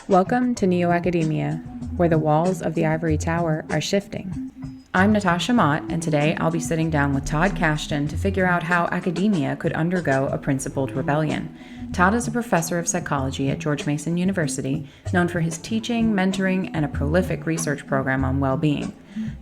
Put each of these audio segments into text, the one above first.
Welcome to NeoAcademia, where the walls of the ivory tower are shifting. I'm Natasha Mott, and today I'll be sitting down with Todd Kashdan to figure out how academia could undergo a principled rebellion. Todd is a professor of psychology at George Mason University, known for his teaching, mentoring, and a prolific research program on well-being.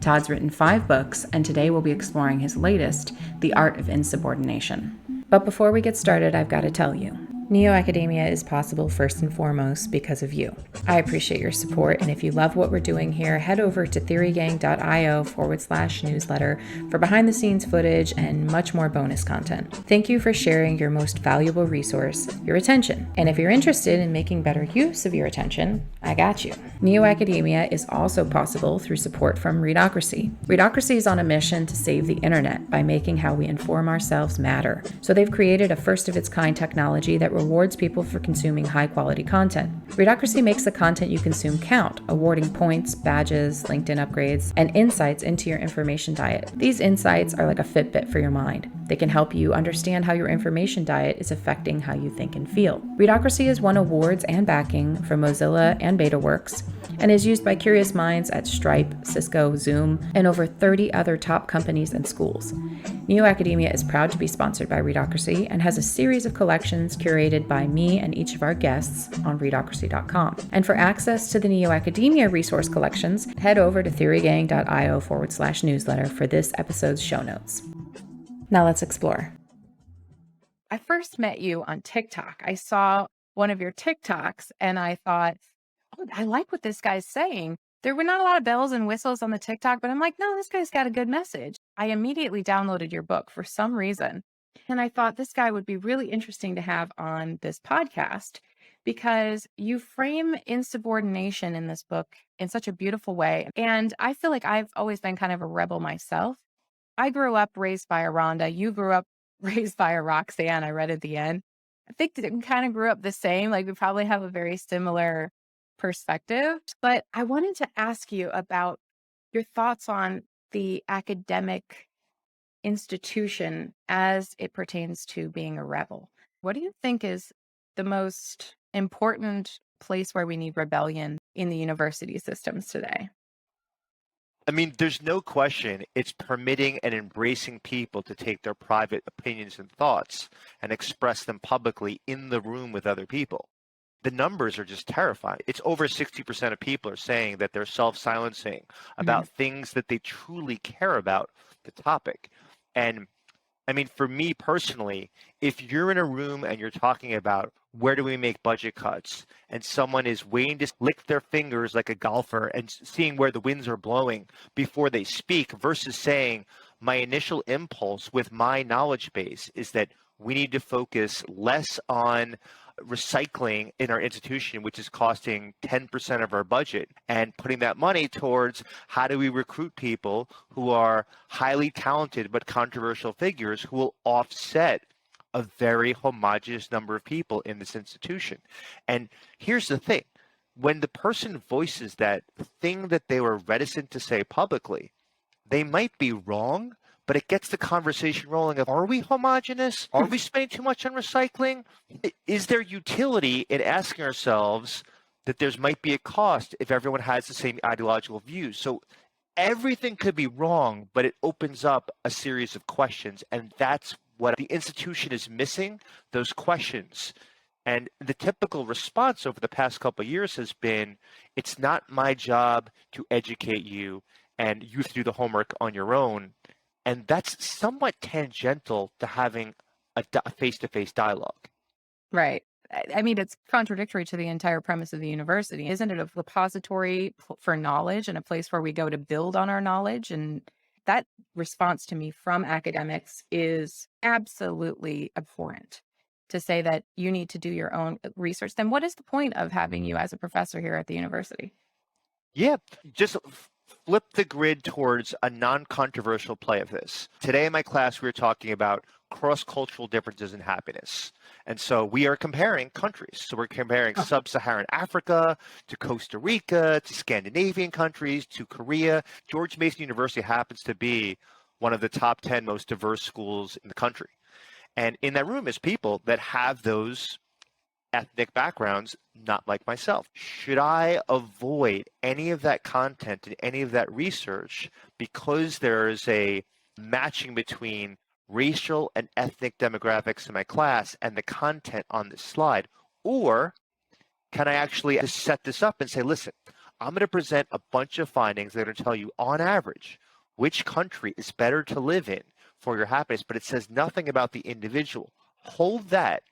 Todd's written 5 books, and today we'll be exploring his latest, The Art of Insubordination. But before we get started, I've got to tell you, NeoAcademia is possible first and foremost because of you. I appreciate your support, and if you love what we're doing here, head over to theorygang.io/newsletter for behind-the-scenes footage and much more bonus content. Thank you for sharing your most valuable resource, your attention. And if you're interested in making better use of your attention, I got you. NeoAcademia is also possible through support from Readocracy. Readocracy is on a mission to save the internet by making how we inform ourselves matter. So they've created a first-of-its-kind technology that rewards people for consuming high-quality content. Readocracy makes the content you consume count, awarding points, badges, LinkedIn upgrades, and insights into your information diet. These insights are like a Fitbit for your mind. They can help you understand how your information diet is affecting how you think and feel. Readocracy has won awards and backing from Mozilla and BetaWorks, and is used by curious minds at Stripe, Cisco, Zoom, and over 30 other top companies and schools. NeoAcademia is proud to be sponsored by Readocracy and has a series of collections curated by me and each of our guests on readocracy.com. And for access to the NeoAcademia resource collections, head over to theorygang.io/newsletter for this episode's show notes. Now let's explore. I first met you on TikTok. I saw one of your TikToks and I thought, oh, I like what this guy's saying. There were not a lot of bells and whistles on the TikTok, but I'm like, no, this guy's got a good message. I immediately downloaded your book for some reason. And I thought this guy would be really interesting to have on this podcast because you frame insubordination in this book in such a beautiful way. And I feel like I've always been kind of a rebel myself. I grew up raised by a Rhonda. You grew up raised by a Roxanne. I read at the end. I think that we kind of grew up the same. Like we probably have a very similar perspective. But I wanted to ask you about your thoughts on the academic institution as it pertains to being a rebel. What do you think is the most important place where we need rebellion in the university systems today? I mean, there's no question it's permitting and embracing people to take their private opinions and thoughts and express them publicly in the room with other people. The numbers are just terrifying. It's over 60% of people are saying that they're self-silencing about things that they truly care about the topic. And I mean, for me personally, if you're in a room and you're talking about where do we make budget cuts and someone is waiting to lick their fingers like a golfer and seeing where the winds are blowing before they speak versus saying my initial impulse with my knowledge base is that we need to focus less on recycling in our institution, which is costing 10% of our budget, and putting that money towards how do we recruit people who are highly talented but controversial figures who will offset a very homogeneous number of people in this institution. And here's the thing. When the person voices that thing that they were reticent to say publicly, they might be wrong, but it gets the conversation rolling of, are we homogenous? Are we spending too much on recycling? Is there utility in asking ourselves that there might be a cost if everyone has the same ideological views? So everything could be wrong, but it opens up a series of questions, and that's what the institution is missing, those questions. And the typical response over the past couple of years has been, it's not my job to educate you, and you have to do the homework on your own. And that's somewhat tangential to having a face-to-face dialogue. Right. I mean, it's contradictory to the entire premise of the university. Isn't it a repository for knowledge and a place where we go to build on our knowledge? And that response to me from academics is absolutely abhorrent, to say that you need to do your own research. Then what is the point of having you as a professor here at the university? Yeah, just flip the grid towards a non-controversial play of this. Today in my class, we were talking about cross-cultural differences in happiness. And so we are comparing countries. So we're comparing sub-Saharan Africa to Costa Rica, to Scandinavian countries, to Korea. George Mason University happens to be one of the top 10 most diverse schools in the country. And in that room is people that have those ethnic backgrounds not like myself. Should I avoid any of that content and any of that research because there is a matching between racial and ethnic demographics in my class and the content on this slide? Or can I actually just set this up and say, listen, I'm going to present a bunch of findings that are going to tell you on average which country is better to live in for your happiness, but it says nothing about the individual. Hold that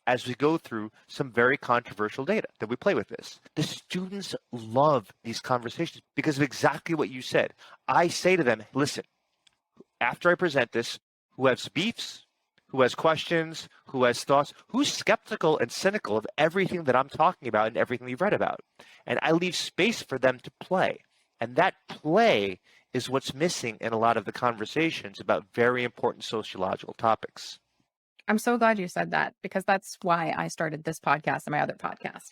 as we go through some very controversial data that we play with this. The students love these conversations because of exactly what you said. I say to them, listen, after I present this, who has beefs, who has questions, who has thoughts, who's skeptical and cynical of everything that I'm talking about and everything you've read about. And I leave space for them to play. And that play is what's missing in a lot of the conversations about very important sociological topics. I'm so glad you said that, because that's why I started this podcast and my other podcast.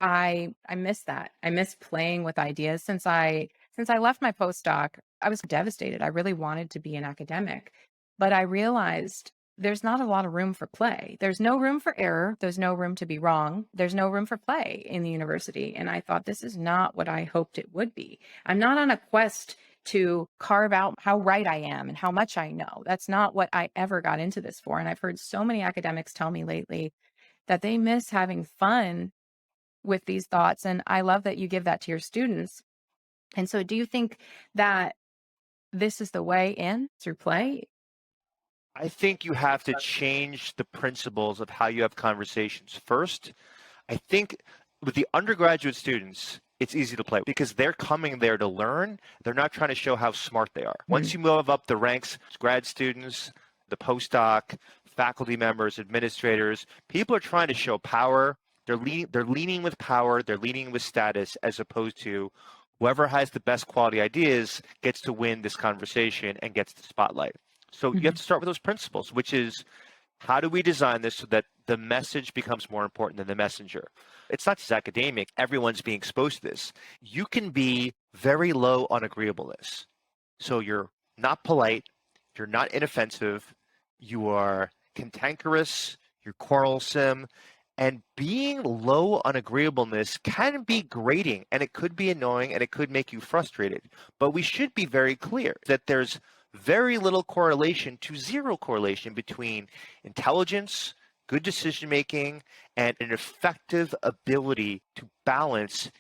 I miss that. I miss playing with ideas. Since I left my postdoc, I was devastated. I really wanted to be an academic, but I realized there's not a lot of room for play. There's no room for error. There's no room to be wrong. There's no room for play in the university. And I thought, this is not what I hoped it would be. I'm not on a quest to carve out how right I am and how much I know. That's not what I ever got into this for. And I've heard so many academics tell me lately that they miss having fun with these thoughts. And I love that you give that to your students. And so do you think that this is the way in, through play? I think you have to change the principles of how you have conversations. First, I think with the undergraduate students, it's easy to play because they're coming there to learn. They're not trying to show how smart they are. Once you move up the ranks, grad students, the postdoc, faculty members, administrators, people are trying to show power. They're leaning with power. They're leaning with status, as opposed to whoever has the best quality ideas gets to win this conversation and gets the spotlight. So you have to start with those principles, which is, how do we design this so that the message becomes more important than the messenger? It's not just academic. Everyone's being exposed to this. You can be very low on agreeableness. So you're not polite. You're not inoffensive. You are cantankerous. You're quarrelsome. And being low on agreeableness can be grating, and it could be annoying, and it could make you frustrated. But we should be very clear that there's very little correlation to zero correlation between intelligence, good decision making, and an effective ability to balance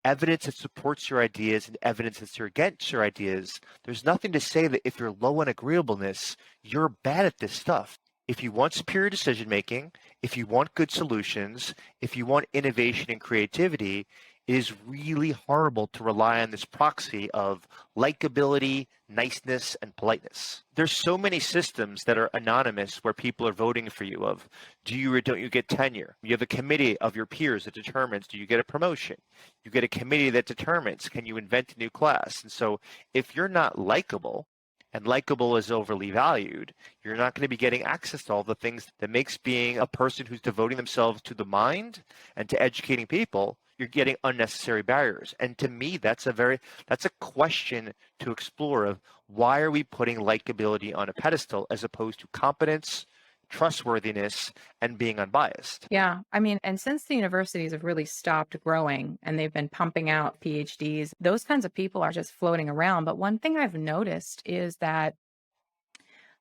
evidence that supports your ideas and evidence that's against your ideas. There's nothing to say that if you're low on agreeableness, you're bad at this stuff. If you want superior decision making, if you want good solutions, if you want innovation and creativity, it is really horrible to rely on this proxy of likability, niceness, and politeness. There's so many systems that are anonymous where people are voting for you of, do you or don't you get tenure? You have a committee of your peers that determines, do you get a promotion? You get a committee that determines, can you invent a new class? And so if you're not likable, and likable is overly valued, you're not going to be getting access to all the things that makes being a person who's devoting themselves to the mind and to educating people. You're getting unnecessary barriers. And to me, that's a question to explore of, why are we putting likability on a pedestal as opposed to competence, trustworthiness, and being unbiased? Yeah. I mean, and since the universities have really stopped growing and they've been pumping out PhDs, those kinds of people are just floating around. But one thing I've noticed is that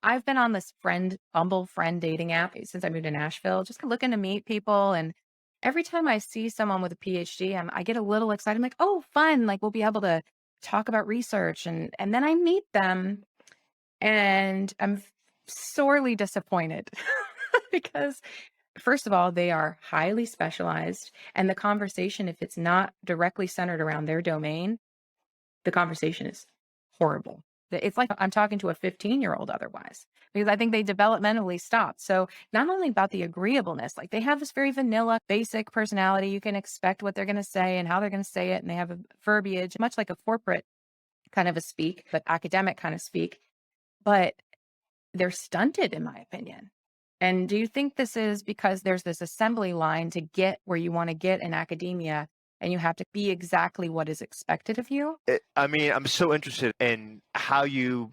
I've been on this Bumble friend dating app since I moved to Nashville, just looking to meet people. And every time I see someone with a PhD, I get a little excited. I'm like, oh, fun. Like, we'll be able to talk about research. And then I meet them and I'm sorely disappointed because, first of all, they are highly specialized. And the conversation, if it's not directly centered around their domain, the conversation is horrible. It's like I'm talking to a 15-year-old otherwise, because I think they developmentally stopped. So not only about the agreeableness, like they have this very vanilla, basic personality. You can expect what they're going to say and how they're going to say it. And they have a verbiage, much like a corporate kind of a speak, but academic kind of speak. But they're stunted, in my opinion. And do you think this is because there's this assembly line to get where you want to get in academia, and you have to be exactly what is expected of you? I'm so interested in how you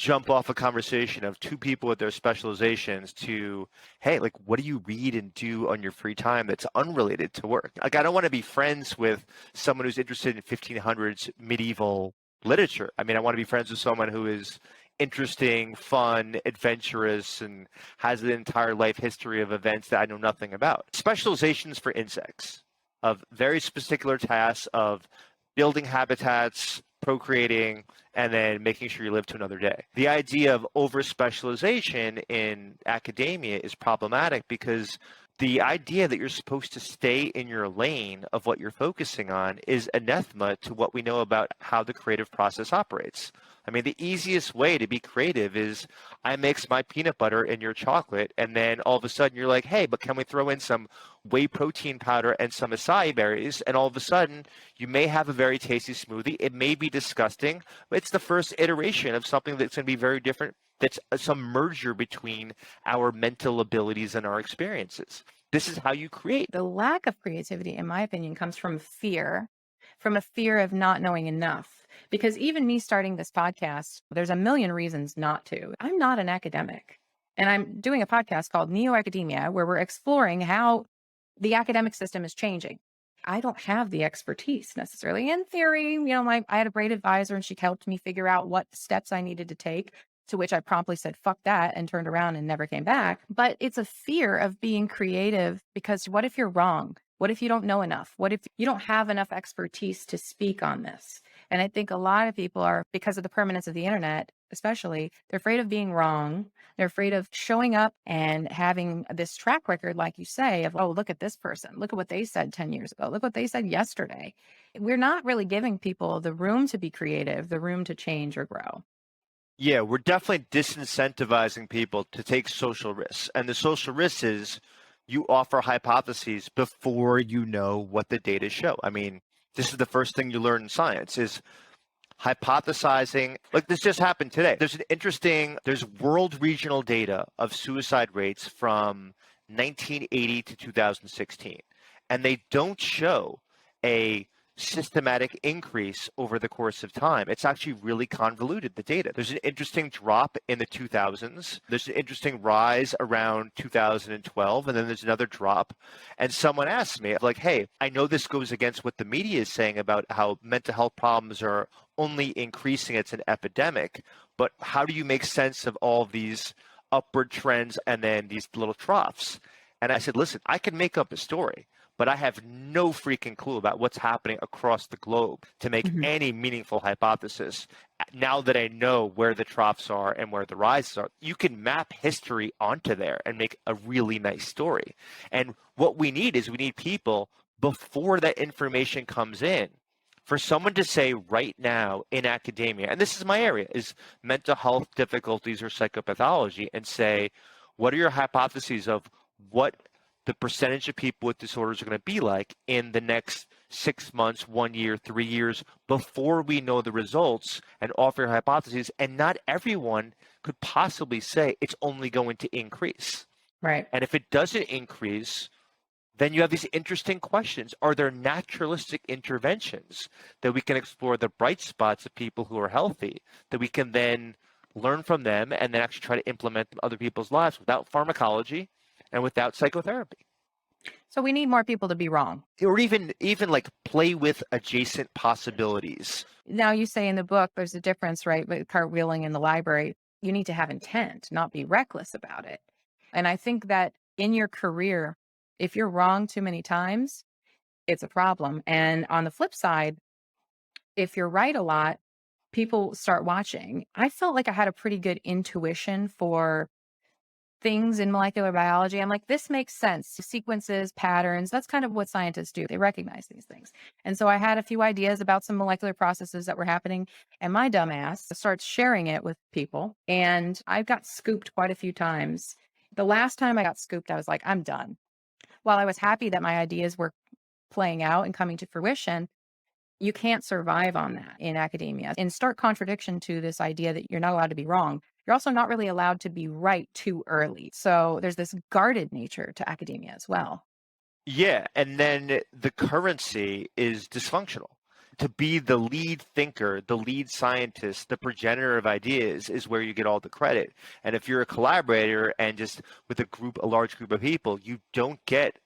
jump off a conversation of two people with their specializations to, hey, like, what do you read and do on your free time that's unrelated to work? Like, I don't want to be friends with someone who's interested in 1500s medieval literature. I mean, I want to be friends with someone who is interesting, fun, adventurous, and has an entire life history of events that I know nothing about. Specializations for insects of very particular tasks of building habitats, procreating, and then making sure you live to another day. The idea of over-specialization in academia is problematic because the idea that you're supposed to stay in your lane of what you're focusing on is anathema to what we know about how the creative process operates. I mean, the easiest way to be creative is I mix my peanut butter in your chocolate, and then all of a sudden you're like, hey, but can we throw in some whey protein powder and some acai berries? And all of a sudden you may have a very tasty smoothie. It may be disgusting, but it's the first iteration of something that's going to be very different. That's some merger between our mental abilities and our experiences. This is how you create. The lack of creativity, in my opinion, comes from a fear of not knowing enough. Because even me starting this podcast, there's a million reasons not to. I'm not an academic. And I'm doing a podcast called NeoAcademia, where we're exploring how the academic system is changing. I don't have the expertise necessarily. In theory, I had a great advisor and she helped me figure out what steps I needed to take, to which I promptly said, fuck that, and turned around and never came back. But it's a fear of being creative because what if you're wrong? What if you don't know enough? What if you don't have enough expertise to speak on this? And I think a lot of people are, because of the permanence of the internet, especially, they're afraid of being wrong. They're afraid of showing up and having this track record, like you say, of, oh, look at this person. Look at what they said 10 years ago. Look what they said yesterday. We're not really giving people the room to be creative, the room to change or grow. Yeah, we're definitely disincentivizing people to take social risks. And the social risk is you offer hypotheses before you know what the data show. I mean, this is the first thing you learn in science is hypothesizing. Like this just happened today. There's world regional data of suicide rates from 1980 to 2016. And they don't show a systematic increase over the course of time. It's actually really convoluted, the data. There's an interesting drop in the 2000s. There's an interesting rise around 2012, and then there's another drop. And someone asked me, like, hey, I know this goes against what the media is saying about how mental health problems are only increasing. It's an epidemic. But how do you make sense of all of these upward trends and then these little troughs? And I said, listen, I can make up a story, but I have no freaking clue about what's happening across the globe to make any meaningful hypothesis. Now that I know where the troughs are and where the rises are, you can map history onto there and make a really nice story. And what we need people before that information comes in, for someone to say right now in academia, and this is my area, is mental health difficulties or psychopathology, and say, what are your hypotheses of what the percentage of people with disorders are going to be like in the next 6 months, 1 year, 3 years, before we know the results, and offer hypotheses. And not everyone could possibly say it's only going to increase. Right. And if it doesn't increase, then you have these interesting questions. Are there naturalistic interventions that we can explore the bright spots of people who are healthy, that we can then learn from them and then actually try to implement them in other people's lives without pharmacology and without psychotherapy? So we need more people to be wrong. Or even like play with adjacent possibilities. Now you say in the book, there's a difference, right? With cartwheeling in the library, you need to have intent, not be reckless about it. And I think that in your career, if you're wrong too many times, it's a problem. And on the flip side, if you're right a lot, people start watching. I felt like I had a pretty good intuition for things in molecular biology. I'm like, this makes sense. Sequences, patterns, that's kind of what scientists do. They recognize these things. And so I had a few ideas about some molecular processes that were happening, and my dumbass starts sharing it with people. And I got scooped quite a few times. The last time I got scooped, I was like, I'm done. While I was happy that my ideas were playing out and coming to fruition, you can't survive on that in academia. In stark contradiction to this idea that you're not allowed to be wrong, you're also not really allowed to be right too early. So there's this guarded nature to academia as well. Yeah, and then the currency is dysfunctional. to be the lead thinker, the lead scientist, the progenitor of ideas is where you get all the credit. And if you're a collaborator and just with a large group of people, you don't get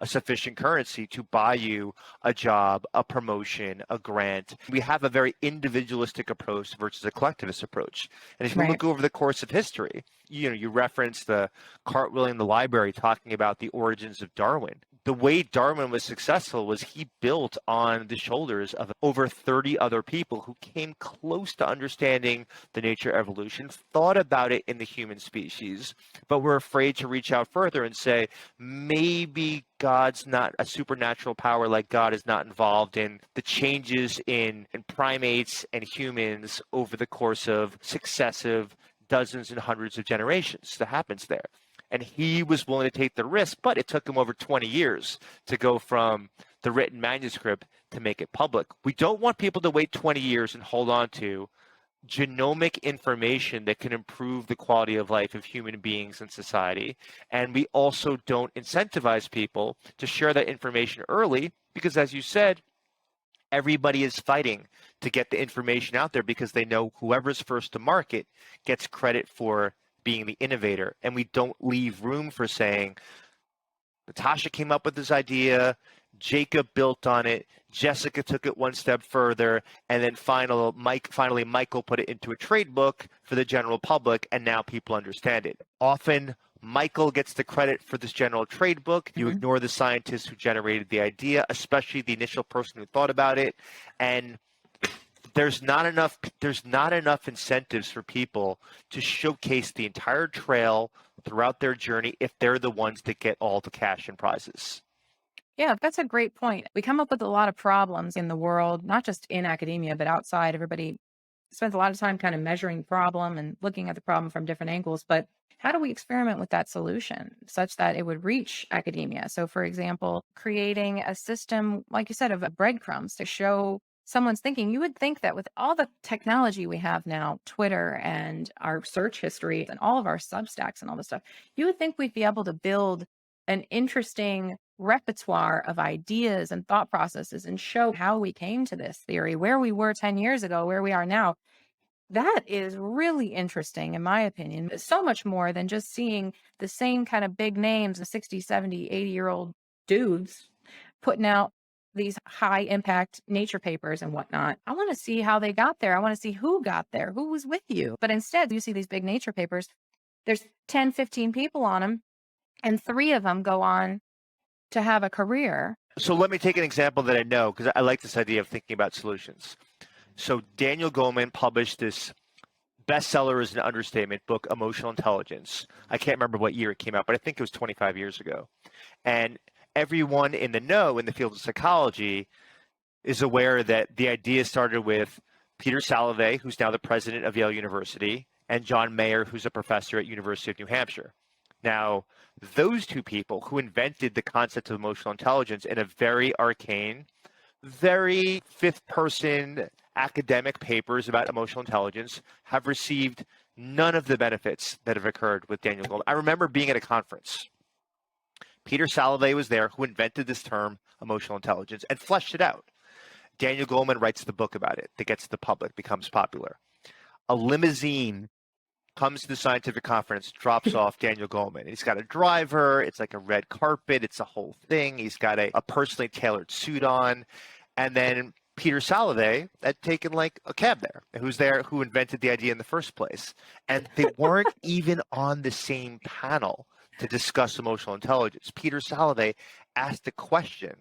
a sufficient currency to buy you a job, a promotion, a grant. We have a very individualistic approach versus a collectivist approach. And if you Right. look over the course of history, you reference the cartwheeling in the library talking about the origins of Darwin. The way Darwin was successful was he built on the shoulders of over 30 other people who came close to understanding the nature of evolution, thought about it in the human species, but were afraid to reach out further and say, maybe God's not a supernatural power, like God is not involved in the changes in primates and humans over the course of successive dozens and hundreds of generations that happens there. And he was willing to take the risk, but it took him over 20 years to go from the written manuscript to make it public. We don't want people to wait 20 years and hold on to genomic information that can improve the quality of life of human beings in society. And we also don't incentivize people to share that information early because, as you said, everybody is fighting to get the information out there because they know whoever's first to market gets credit for being the innovator. And we don't leave room for saying, Natasha came up with this idea, Jacob built on it, Jessica took it one step further, and then finally Michael put it into a trade book for the general public, and now people understand it. Often Michael gets the credit for this general trade book. You ignore the scientist who generated the idea, especially the initial person who thought about it, and there's not enough incentives for people to showcase the entire trail throughout their journey if they're the ones that get all the cash and prizes. Yeah, that's a great point. We come up with a lot of problems in the world, not just in academia, but outside. Everybody spends a lot of time kind of measuring the problem and looking at the problem from different angles. But how do we experiment with that solution such that it would reach academia? So, for example, creating a system, like you said, of breadcrumbs to show someone's thinking. You would think that with all the technology we have now, Twitter and our search history and all of our Substacks and all this stuff, you would think we'd be able to build an interesting repertoire of ideas and thought processes and show how we came to this theory, where we were 10 years ago, where we are now. That is really interesting, in my opinion. So much more than just seeing the same kind of big names, the 60, 70, 80-year-old dudes putting out these high impact nature papers and whatnot. I want to see how they got there. I want to see who got there, who was with you. But instead, you see these big nature papers, there's 10, 15 people on them, and 3 of them go on to have a career. So let me take an example that I know, because I like this idea of thinking about solutions. So Daniel Goleman published this bestseller is an understatement book, Emotional Intelligence. I can't remember what year it came out, but I think it was 25 years ago. And everyone in the know in the field of psychology is aware that the idea started with Peter Salovey, who's now the president of Yale University, and John Mayer, who's a professor at University of New Hampshire. Now, those two people who invented the concept of emotional intelligence in a very arcane, very fifth-person academic papers about emotional intelligence have received none of the benefits that have occurred with Daniel Goleman. I remember being at a conference. Peter Salovey was there, who invented this term, emotional intelligence, and fleshed it out. Daniel Goleman writes the book about it that gets to the public, becomes popular. A limousine comes to the scientific conference, drops off Daniel Goleman. He's got a driver. It's like a red carpet. It's a whole thing. He's got a personally tailored suit on. And then Peter Salovey had taken like a cab there, who invented the idea in the first place. And they weren't even on the same panel to discuss emotional intelligence. Peter Salovey asked a question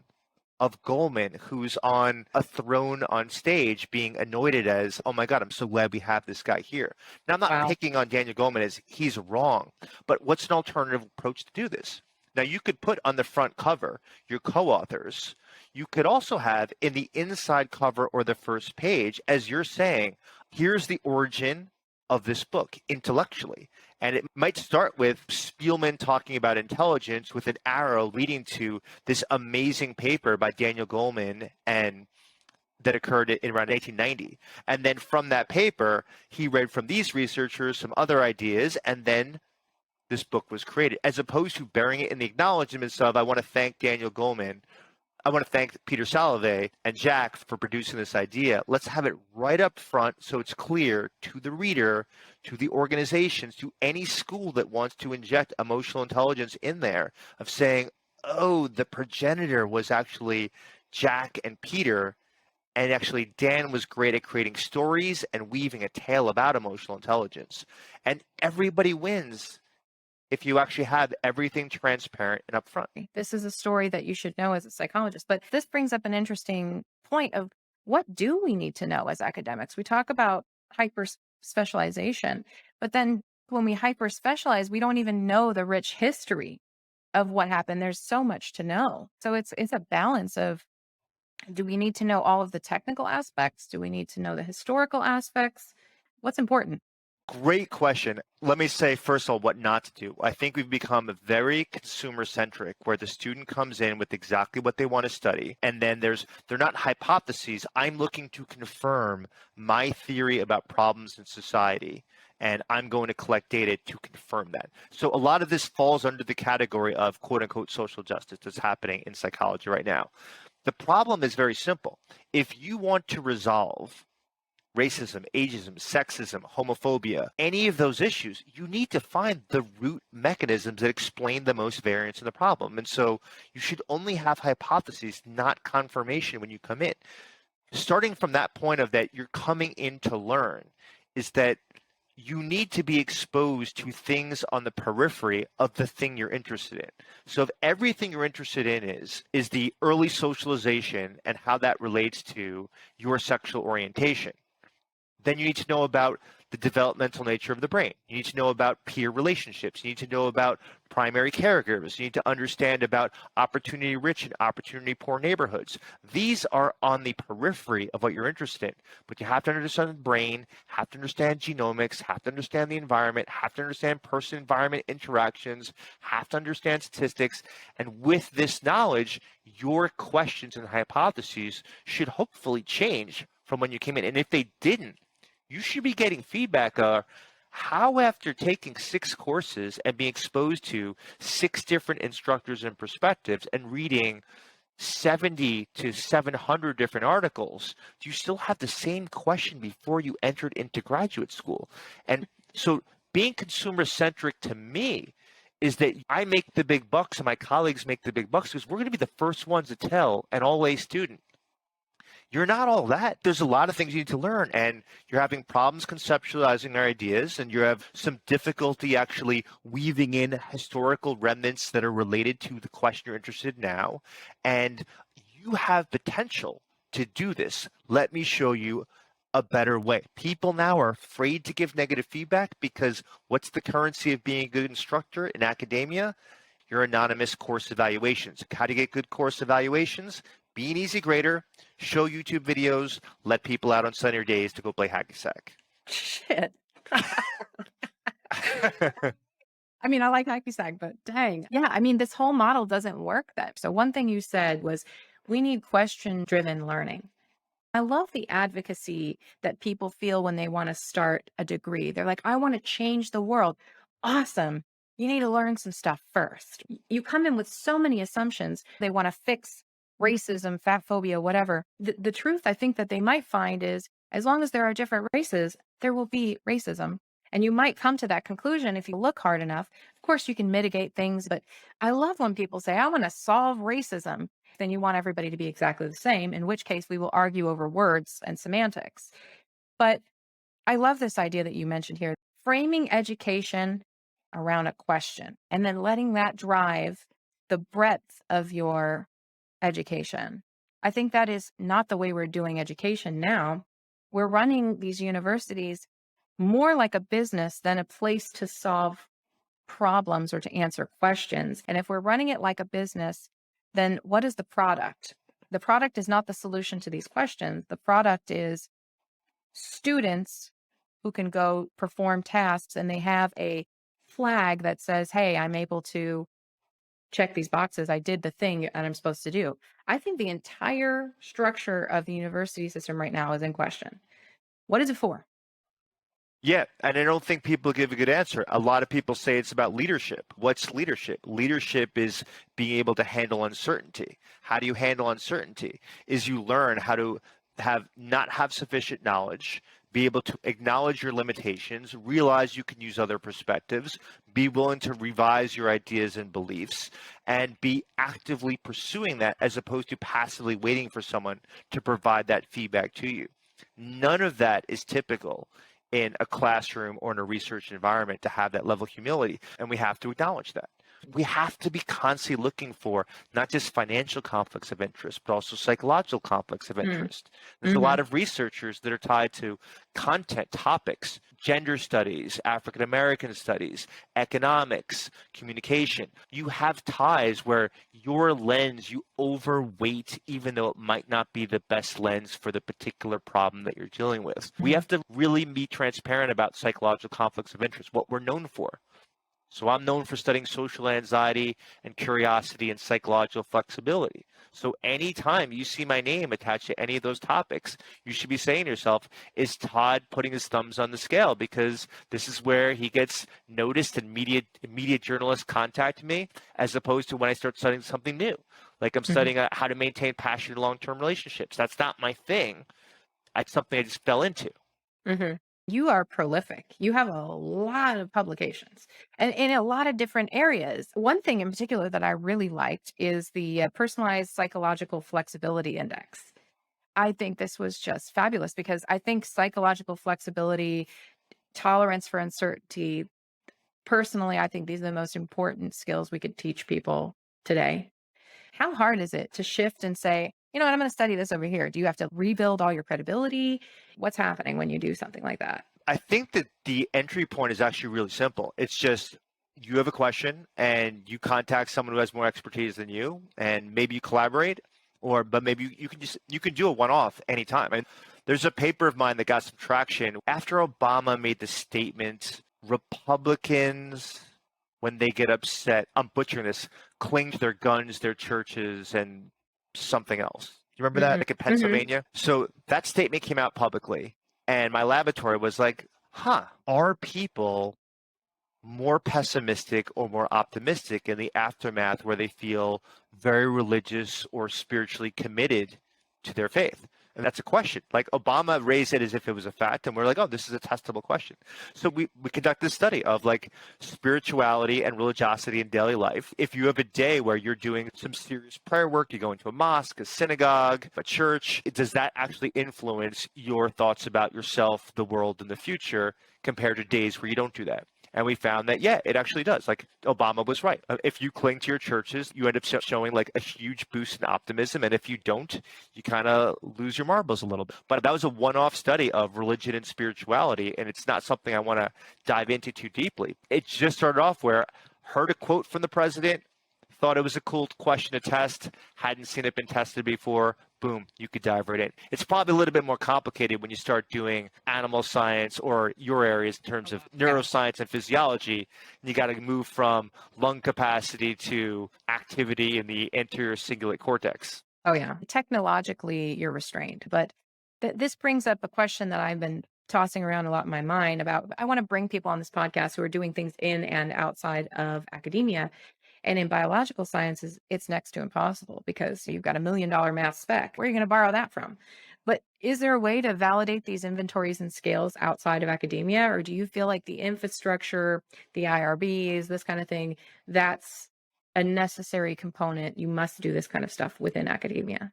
of Goleman, who's on a throne on stage being anointed as, oh my God, I'm so glad we have this guy here. Now, I'm not picking on Daniel Goleman as he's wrong, but what's an alternative approach to do this? Now, you could put on the front cover your co-authors. You could also have in the inside cover or the first page, as you're saying, here's the origin of this book intellectually. And it might start with Spielman talking about intelligence with an arrow leading to this amazing paper by Daniel Goleman and that occurred in around 1890. And then from that paper, he read from these researchers some other ideas, and then this book was created, as opposed to burying it in the acknowledgments of, I want to thank Daniel Goleman. I want to thank Peter Salovey and Jack for producing this idea. Let's have it right up front so it's clear to the reader, to the organizations, to any school that wants to inject emotional intelligence in there, of saying, oh, the progenitor was actually Jack and Peter, and actually Dan was great at creating stories and weaving a tale about emotional intelligence. And everybody wins if you actually have everything transparent and upfront. This is a story that you should know as a psychologist. But this brings up an interesting point of what do we need to know as academics? We talk about hyper specialization, but then when we hyper specialize, we don't even know the rich history of what happened. There's so much to know. So it's a balance of, do we need to know all of the technical aspects? Do we need to know the historical aspects? What's important? Great question. Let me say, first of all, what not to do. I think we've become very consumer-centric, where the student comes in with exactly what they want to study, and then they're not hypotheses. I'm looking to confirm my theory about problems in society, and I'm going to collect data to confirm that. So a lot of this falls under the category of quote-unquote social justice that's happening in psychology right now. The problem is very simple. If you want to resolve racism, ageism, sexism, homophobia, any of those issues, you need to find the root mechanisms that explain the most variance in the problem. And so you should only have hypotheses, not confirmation when you come in. Starting from that point of that you're coming in to learn, is that you need to be exposed to things on the periphery of the thing you're interested in. So if everything you're interested in is the early socialization and how that relates to your sexual orientation, then you need to know about the developmental nature of the brain. You need to know about peer relationships. You need to know about primary caregivers. You need to understand about opportunity-rich and opportunity-poor neighborhoods. These are on the periphery of what you're interested in, but you have to understand the brain, have to understand genomics, have to understand the environment, have to understand person-environment interactions, have to understand statistics, and with this knowledge, your questions and hypotheses should hopefully change from when you came in. And if they didn't, you should be getting feedback how, after taking 6 courses and being exposed to 6 different instructors and perspectives and reading 70 to 700 different articles, do you still have the same question before you entered into graduate school? And so being consumer-centric to me is that I make the big bucks and my colleagues make the big bucks, because we're going to be the first ones to tell an all-A student, you're not all that. There's a lot of things you need to learn, and you're having problems conceptualizing their ideas, and you have some difficulty actually weaving in historical remnants that are related to the question you're interested in now, and you have potential to do this. Let me show you a better way. People now are afraid to give negative feedback because what's the currency of being a good instructor in academia? Your anonymous course evaluations. How to get good course evaluations? Be an easy grader, show YouTube videos, let people out on Sunday days to go play hacky sack. Shit. I mean, I like hacky sack, but dang. Yeah, I mean, this whole model doesn't work then. So one thing you said was we need question-driven learning. I love the advocacy that people feel when they want to start a degree. They're like, I want to change the world. Awesome. You need to learn some stuff first. You come in with so many assumptions. They want to fix racism, fat phobia, whatever. The truth I think that they might find is, as long as there are different races, there will be racism. And you might come to that conclusion if you look hard enough. Of course, you can mitigate things, but I love when people say, I want to solve racism. Then you want everybody to be exactly the same, in which case we will argue over words and semantics. But I love this idea that you mentioned here, framing education around a question and then letting that drive the breadth of your education. I think that is not the way we're doing education now. We're running these universities more like a business than a place to solve problems or to answer questions. And if we're running it like a business, then what is the product? The product is not the solution to these questions. The product is students who can go perform tasks and they have a flag that says, hey, I'm able to check these boxes. I did the thing that I'm supposed to do. I think the entire structure of the university system right now is in question. What is it for? Yeah, and I don't think people give a good answer. A lot of people say it's about leadership. What's leadership? Leadership is being able to handle uncertainty. How do you handle uncertainty? Is you learn how to not have sufficient knowledge, be able to acknowledge your limitations, realize you can use other perspectives, be willing to revise your ideas and beliefs, and be actively pursuing that as opposed to passively waiting for someone to provide that feedback to you. None of that is typical in a classroom or in a research environment to have that level of humility. And we have to acknowledge that. We have to be constantly looking for not just financial conflicts of interest, but also psychological conflicts of interest. There's a lot of researchers that are tied to content topics, gender studies, African American studies, economics, communication. You have ties where your lens, you overweight, even though it might not be the best lens for the particular problem that you're dealing with. We have to really be transparent about psychological conflicts of interest, what we're known for. So I'm known for studying social anxiety and curiosity and psychological flexibility. So anytime you see my name attached to any of those topics, you should be saying to yourself, is Todd putting his thumbs on the scale? Because this is where he gets noticed and media journalists contact me, as opposed to when I start studying something new. Like I'm studying how to maintain passionate long-term relationships. That's not my thing. It's something I just fell into. You are prolific. You have a lot of publications and in a lot of different areas. One thing in particular that I really liked is the Personalized Psychological Flexibility Index. I think this was just fabulous because I think psychological flexibility, tolerance for uncertainty, personally, I think these are the most important skills we could teach people today. How hard is it to shift and say, you know what, I'm going to study this over here? Do you have to rebuild all your credibility? What's happening when you do something like that? I think that the entry point is actually really simple. It's just you have a question and you contact someone who has more expertise than you, and maybe you collaborate, but maybe you can do a one-off anytime. And there's a paper of mine that got some traction after Obama made the statement, Republicans, when they get upset, I'm butchering this, cling to their guns, their churches, and something else. You remember that, like in Pennsylvania? So that statement came out publicly, and my laboratory was like, are people more pessimistic or more optimistic in the aftermath where they feel very religious or spiritually committed to their faith? And that's a question. Like Obama raised it as if it was a fact, and we're like, oh, this is a testable question. So we conduct this study of like spirituality and religiosity in daily life. If you have a day where you're doing some serious prayer work, you go into a mosque, a synagogue, a church, does that actually influence your thoughts about yourself, the world, and the future compared to days where you don't do that? And we found that, yeah, it actually does. Like Obama was right. If you cling to your churches, you end up showing like a huge boost in optimism. And if you don't, you kind of lose your marbles a little bit. But that was a one-off study of religion and spirituality. And it's not something I want to dive into too deeply. It just started off where heard a quote from the president, thought it was a cool question to test, hadn't seen it been tested before, boom, you could dive right in. It's probably a little bit more complicated when you start doing animal science or your areas in terms of neuroscience and physiology. And you got to move from lung capacity to activity in the anterior cingulate cortex. Oh, yeah. Technologically, you're restrained. But this brings up a question that I've been tossing around a lot in my mind about. I want to bring people on this podcast who are doing things in and outside of academia. And in biological sciences, it's next to impossible because you've got $1 million mass spec. Where are you going to borrow that from? But is there a way to validate these inventories and scales outside of academia? Or do you feel like the infrastructure, the IRBs, this kind of thing, that's a necessary component? You must do this kind of stuff within academia.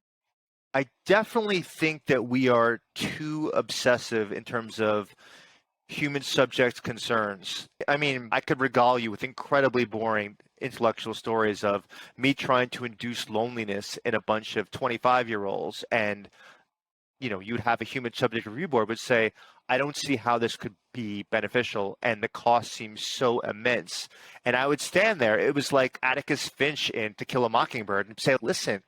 I definitely think that we are too obsessive in terms of human subject concerns. I mean, I could regale you with incredibly boring intellectual stories of me trying to induce loneliness in a bunch of 25-year-olds, and you'd have a human subject review board would say, I don't see how this could be beneficial, and the cost seems so immense. And I would stand there. It was like Atticus Finch in To Kill a Mockingbird and say, listen,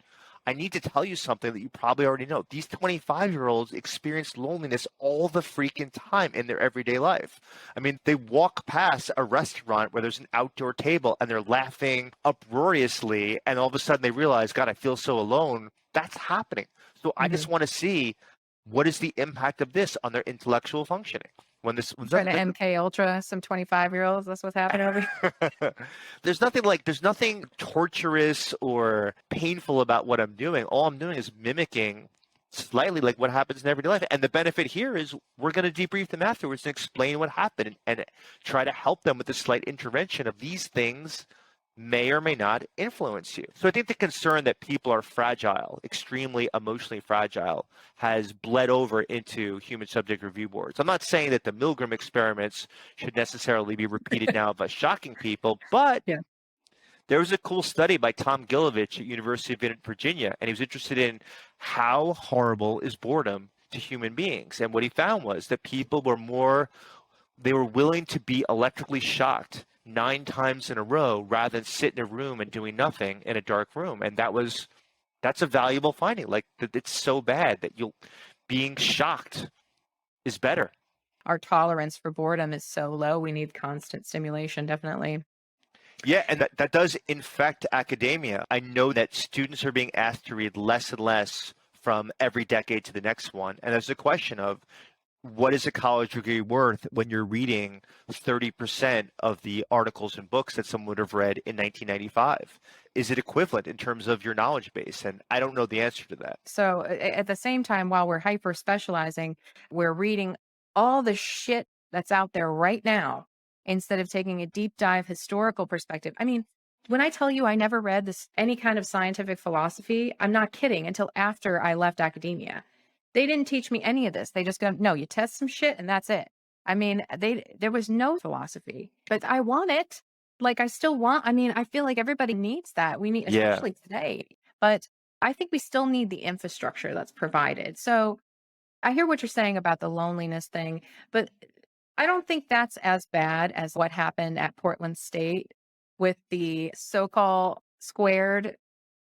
I need to tell you something that you probably already know. These 25-year-olds experience loneliness all the freaking time in their everyday life. I mean, they walk past a restaurant where there's an outdoor table and they're laughing uproariously, and all of a sudden they realize, God, I feel so alone. That's happening. So I just want to see, what is the impact of this on their intellectual functioning? When Trying to MK Ultra some 25-year-olds. That's what's happening over here. there's nothing torturous or painful about what I'm doing. All I'm doing is mimicking slightly like what happens in everyday life. And the benefit here is we're going to debrief them afterwards and explain what happened and try to help them with a slight intervention of these things may or may not influence you. So I think the concern that people are fragile, extremely emotionally fragile, has bled over into human subject review boards. I'm not saying that the Milgram experiments should necessarily be repeated now by shocking people, but Yeah. there was a cool study by Tom Gilovich at University of Virginia, and he was interested in how horrible is boredom to human beings. And what he found was that people were willing to be electrically shocked 9 times in a row rather than sit in a room and doing nothing in a dark room. And that's a valuable finding. Like, it's so bad that being shocked is better. Our tolerance for boredom is so low. We need constant stimulation, definitely. Yeah, and that does infect academia. I know that students are being asked to read less and less from every decade to the next one. And there's a question of, what is a college degree worth when you're reading 30% of the articles and books that someone would have read in 1995? Is it equivalent in terms of your knowledge base? And I don't know the answer to that. So at the same time, while we're hyper specializing, we're reading all the shit that's out there right now instead of taking a deep dive historical perspective. I mean, when I tell you I never read any kind of scientific philosophy, I'm not kidding, until after I left academia. They didn't teach me any of this. They just go, no, you test some shit and that's it. I mean, there was no philosophy, but I want it. Like, I still want, I mean, I feel like everybody needs that. We need, Yeah. especially today, but I think we still need the infrastructure that's provided. So I hear what you're saying about the loneliness thing, but I don't think that's as bad as what happened at Portland State with the so-called squared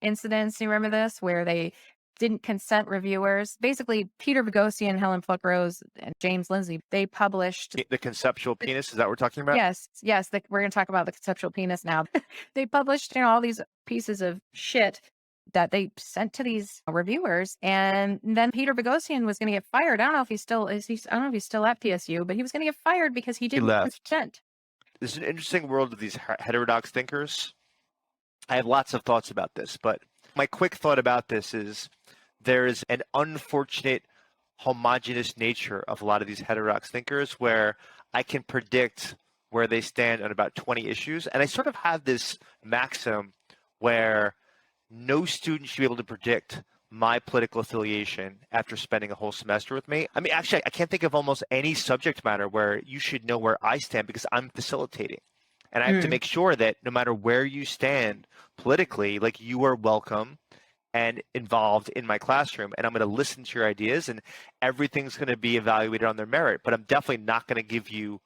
incidents. You remember this, where they didn't consent reviewers? Basically, Peter Boghossian, Helen Pluckrose, and James Lindsay, they published The conceptual penis, is that what we're talking about? Yes, we're going to talk about the conceptual penis now. They published, all these pieces of shit that they sent to these reviewers, and then Peter Boghossian was going to get fired. I don't know if he's still I don't know if he's still at PSU, but he was going to get fired because he didn't left. consent. This is an interesting world of these heterodox thinkers. I have lots of thoughts about this, but my quick thought about this is there is an unfortunate homogenous nature of a lot of these heterodox thinkers where I can predict where they stand on about 20 issues. And I sort of have this maxim where no student should be able to predict my political affiliation after spending a whole semester with me. I mean, actually, I can't think of almost any subject matter where you should know where I stand because I'm facilitating. And I have to make sure that no matter where you stand politically, like, you are welcome and involved in my classroom, and I'm going to listen to your ideas, and everything's going to be evaluated on their merit. But I'm definitely not going to give you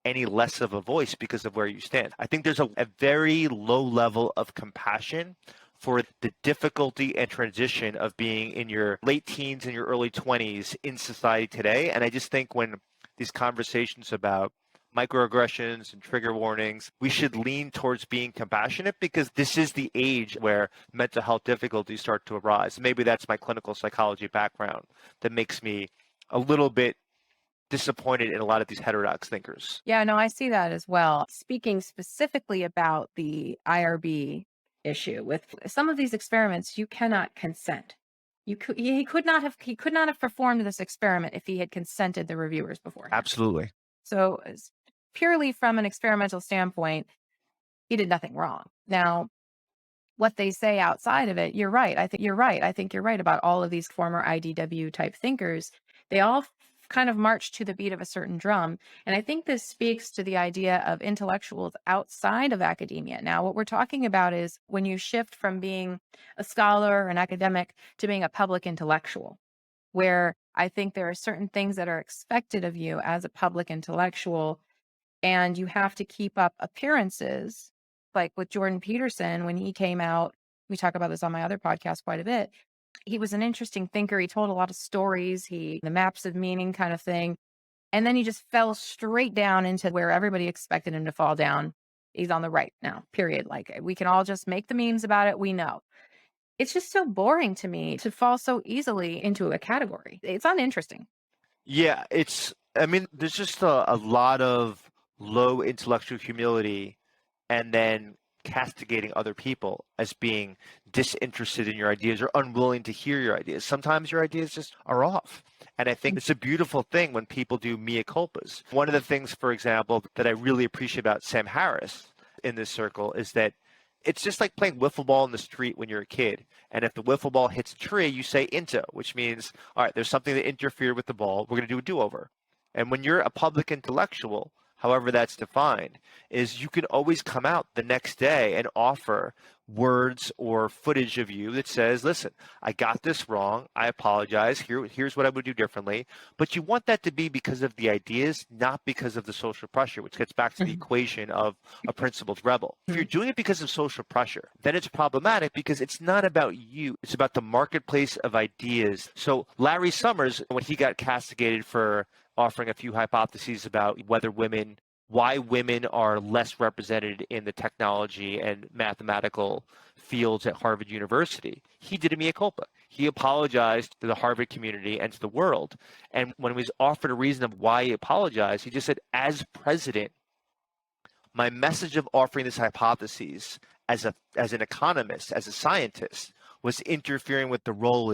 any less of a voice because of where you stand. I think there's a very low level of compassion for the difficulty and transition of being in your late teens and your early 20s in society today. And I just think when these conversations about microaggressions and trigger warnings, we should lean towards being compassionate because this is the age where mental health difficulties start to arise. Maybe that's my clinical psychology background that makes me a little bit disappointed in a lot of these heterodox thinkers. Yeah, no, I see that as well. Speaking specifically about the IRB issue with some of these experiments, you cannot consent. He could not have performed this experiment if he had consented the reviewers beforehand. Absolutely. So purely from an experimental standpoint, he did nothing wrong. Now, what they say outside of it, you're right. I think you're right. I think you're right about all of these former IDW type thinkers. They all kind of march to the beat of a certain drum. And I think this speaks to the idea of intellectuals outside of academia. Now, what we're talking about is when you shift from being a scholar or an academic to being a public intellectual, where I think there are certain things that are expected of you as a public intellectual, and you have to keep up appearances. Like with Jordan Peterson, when he came out, we talk about this on my other podcast quite a bit. He was an interesting thinker. He told a lot of stories, the maps of meaning kind of thing. And then he just fell straight down into where everybody expected him to fall down. He's on the right now, period. Like, we can all just make the memes about it. We know. It's just so boring to me to fall so easily into a category. It's uninteresting. Yeah, it's I mean, there's just a lot of low intellectual humility and then castigating other people as being disinterested in your ideas or unwilling to hear your ideas. Sometimes your ideas just are off. And I think it's a beautiful thing when people do mea culpas. One of the things, for example, that I really appreciate about Sam Harris in this circle is that it's just like playing wiffle ball in the street when you're a kid. And if the wiffle ball hits a tree, you say into, which means, all right, there's something that interfered with the ball. We're going to do a do-over. And when you're a public intellectual, however that's defined, is you can always come out the next day and offer words or footage of you that says, listen, I got this wrong. I apologize. Here's what I would do differently. But you want that to be because of the ideas, not because of the social pressure, which gets back to the equation of a principled rebel. If you're doing it because of social pressure, then it's problematic because it's not about you. It's about the marketplace of ideas. So Larry Summers, when he got castigated for offering a few hypotheses about why women are less represented in the technology and mathematical fields at Harvard University, he did a mea culpa. He apologized to the Harvard community and to the world. And when he was offered a reason of why he apologized, he just said, as president, my message of offering this hypothesis as an economist, as a scientist, was interfering with the role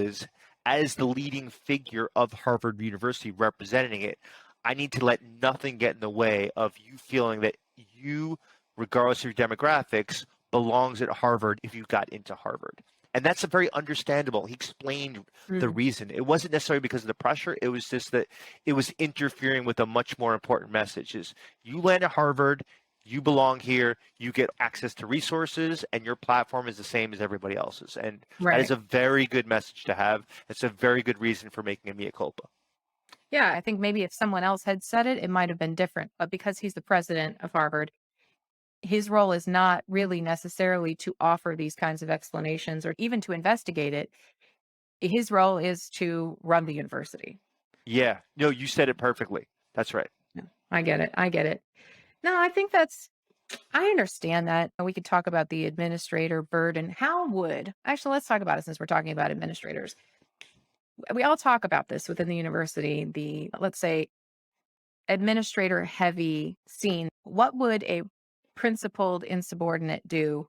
as the leading figure of Harvard University representing it. I need to let nothing get in the way of you feeling that you, regardless of your demographics, belongs at Harvard if you got into Harvard. And that's a very understandable. He explained the reason. It wasn't necessarily because of the pressure. It was just that it was interfering with a much more important message is you land at Harvard, you belong here, you get access to resources, and your platform is the same as everybody else's. And that is a very good message to have. It's a very good reason for making a mea culpa. Yeah, I think maybe if someone else had said it, it might have been different. But because he's the president of Harvard, his role is not really necessarily to offer these kinds of explanations or even to investigate it. His role is to run the university. Yeah, no, you said it perfectly. That's right. Yeah, I get it. I get it. No, I think I understand that. We could talk about the administrator burden. Actually, let's talk about it since we're talking about administrators. We all talk about this within the university, let's say, administrator heavy scene. What would a principled insubordinate do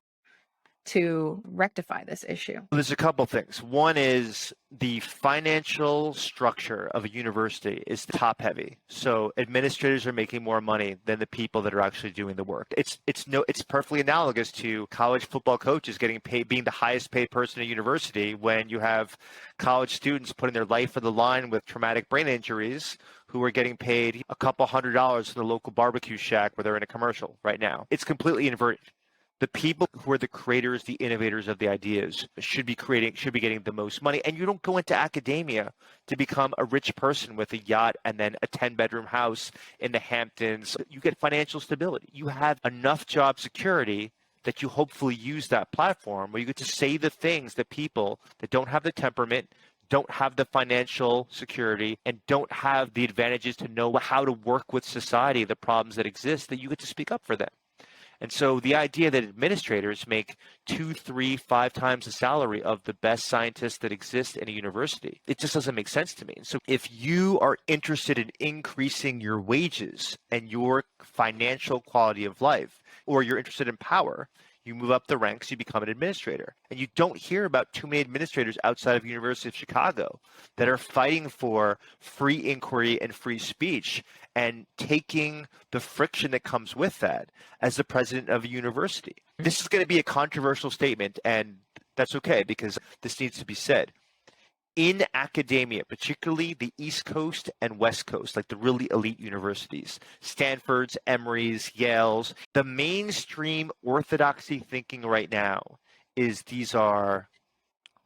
to rectify this issue? There's a couple things. One is the financial structure of a university is top heavy. So administrators are making more money than the people that are actually doing the work. It's perfectly analogous to college football coaches getting paid, being the highest paid person at university when you have college students putting their life on the line with traumatic brain injuries who are getting paid a couple $100s in the local barbecue shack where they're in a commercial right now. It's completely inverted. The people who are the creators, the innovators of the ideas should be getting the most money. And you don't go into academia to become a rich person with a yacht and then a 10-bedroom house in the Hamptons. You get financial stability. You have enough job security that you hopefully use that platform where you get to say the things that people that don't have the temperament, don't have the financial security, and don't have the advantages to know how to work with society, the problems that exist, that you get to speak up for them. And so the idea that administrators make 2, 3, 5 times the salary of the best scientists that exist in a university, it just doesn't make sense to me. And so if you are interested in increasing your wages and your financial quality of life, or you're interested in power, you move up the ranks, you become an administrator. And you don't hear about too many administrators outside of University of Chicago that are fighting for free inquiry and free speech and taking the friction that comes with that as the president of a university. This is going to be a controversial statement, and that's okay because this needs to be said. In academia, particularly the East Coast and West Coast, like the really elite universities, Stanford's, Emory's, Yale's, the mainstream orthodoxy thinking right now is these are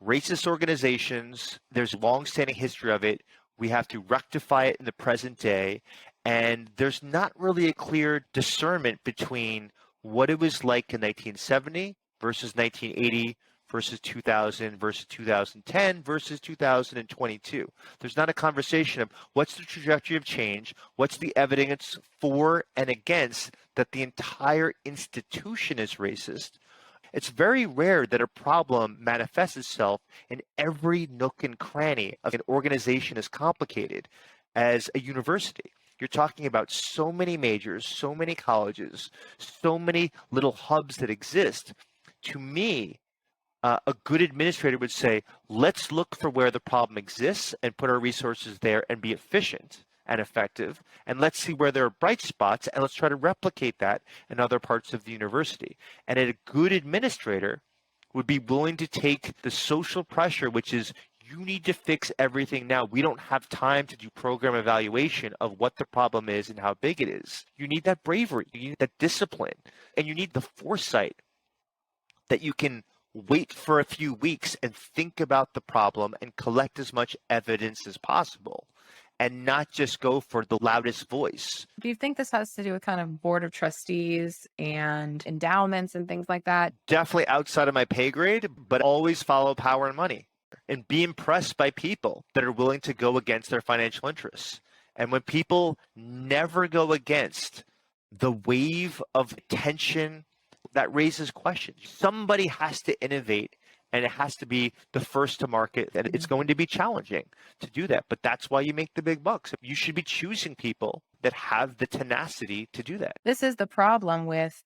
racist organizations. There's a long-standing history of it. We have to rectify it in the present day. And there's not really a clear discernment between what it was like in 1970 versus 1980 versus 2000 versus 2010 versus 2022. There's not a conversation of what's the trajectory of change, what's the evidence for and against that the entire institution is racist. It's very rare that a problem manifests itself in every nook and cranny of an organization as complicated as a university. You're talking about so many majors, so many colleges, so many little hubs that exist. To me, a good administrator would say, let's look for where the problem exists and put our resources there and be efficient and effective. And let's see where there are bright spots and let's try to replicate that in other parts of the university. And a good administrator would be willing to take the social pressure, which is you need to fix everything now. We don't have time to do program evaluation of what the problem is and how big it is. You need that bravery, you need that discipline, and you need the foresight that you can wait for a few weeks and think about the problem and collect as much evidence as possible and not just go for the loudest voice. Do you think this has to do with kind of board of trustees and endowments and things like that? Definitely outside of my pay grade, but always follow power and money and be impressed by people that are willing to go against their financial interests. And when people never go against the wave of tension, that raises questions. Somebody has to innovate, and it has to be the first to market, and it's going to be challenging to do that, but that's why you make the big bucks. You should be choosing people that have the tenacity to do that. This is the problem with